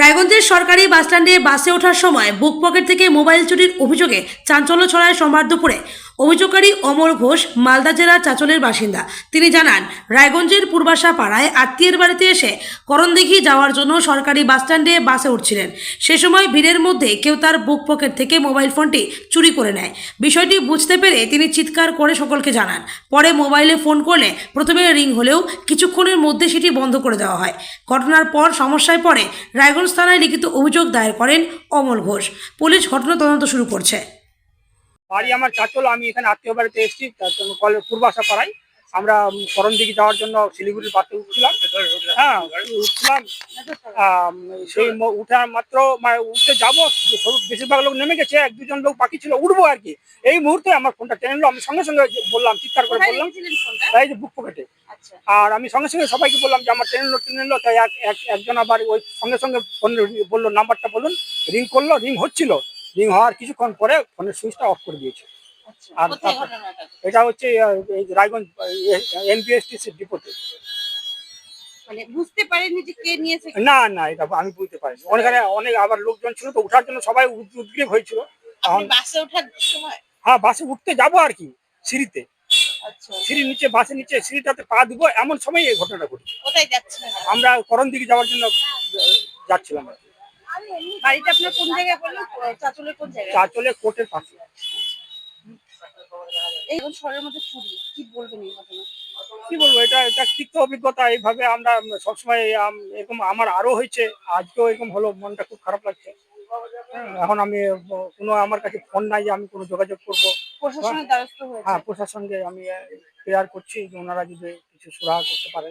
রায়গঞ্জের সরকারি বাসস্ট্যান্ডে বাসে ওঠার সময় বুক পকেট থেকে মোবাইল চুরির অভিযোগে চাঞ্চল্য ছড়ায় সোমবার দুপুরে। অভিযোগকারী অমর ঘোষ মালদা জেলার চাঁচলের বাসিন্দা। তিনি জানান, রায়গঞ্জের পূর্বাশা পাড়ায় আত্মীয়ের বাড়িতে এসে করণদিঘি যাওয়ার জন্য সরকারি বাসস্ট্যান্ডে বাসে উঠছিলেন। সে সময় ভিড়ের মধ্যে কেউ তার বুক পকেট থেকে মোবাইল ফোনটি চুরি করে নেয়। বিষয়টি বুঝতে পেরে তিনি চিৎকার করে সকলকে জানান। পরে মোবাইলে ফোন করলে প্রথমে রিং হলেও কিছুক্ষণের মধ্যে সেটি বন্ধ করে দেওয়া হয়। ঘটনার পর সমস্যায় পড়ে রায়গঞ্জ থানায় লিখিত অভিযোগ দায়ের করেন অমল ঘোষ। পুলিশ ঘটনা তদন্ত শুরু করছে। বাড়ি আমার চাচল, আমি এখানে আত্মীয় বাড়িতে এসেছি। পূর্বাশা পাড়ায় আমরা করণদিঘি যাওয়ার জন্য শিলিগুড়ির বাসে উঠছিলাম। হ্যাঁ, উঠছিলাম। সেই উঠার মাত্র উঠতে যাবো, বেশিরভাগ লোক নেমে গেছে, এক দুজন লোক বাকি ছিল, উঠবো আর কি। এই মুহূর্তে আমার ফোনটা টেনে নিল। আমি সঙ্গে সঙ্গে বললাম, চিৎকার করে বললাম, তাই যে বুক পকেটে। আর আমি সঙ্গে সঙ্গে সবাইকে বললাম যে আমার টেনে নিল। তাই একজন আবার ওই সঙ্গে সঙ্গে ফোন বললো, নাম্বারটা বলুন। রিং করলো, রিং হচ্ছিল। রিং হওয়ার কিছুক্ষণ পরে ফোনের সুইচটা অফ করে দিয়েছে। আর এটা হচ্ছে এই রায়গঞ্জ এনবিএসটিসি ডিপোতে। মানে বুঝতে পারেননি যে কে নিয়েছে? না না, এটা আমি বুঝতে পারিনি। ওখানে অনেক আবার লোকজন ছিল, তো উঠার জন্য সবাই উদ্গ্রীব হয়েছিল। আপনি বাসে ওঠার সময়? হ্যাঁ, বাসে উঠতে যাবো আর কি, সিঁড়িতে। আচ্ছা, সিঁড়ির নিচে, বাসের নিচে সিঁড়িটাতে পা দিব, এমন সময় এই ঘটনাটা ঘটেছে। কোথায় যাচ্ছিলেন? আমরা করণদিঘি যাওয়ার জন্য যাচ্ছিলাম আর কি। বাড়িটা আপনার কোন জায়গায় বললেন? চাঁচলের কোন জায়গায়? চাঁচলে কোর্টের পাশে। এই শহরের মধ্যে চুরি, কি বলবেন এই ঘটনা? কি বলবো, এটা এটা তিক্ত অভিজ্ঞতা। এইভাবে আমরা সবসময় এরকম আমার আরো হয়েছে, আজকেও এরকম হলো, মনটা খুব খারাপ লাগছে। এখন আমি কোনো, আমার কাছে ফোন নাই যে আমি কোনো যোগাযোগ করবো। প্রশাসনের দ্বারস্থ হয়েছে? হ্যাঁ, প্রশাসনকে আমি প্রেয়ার করছি যে ওনারা যদি কিছু সুরাহা করতে পারে।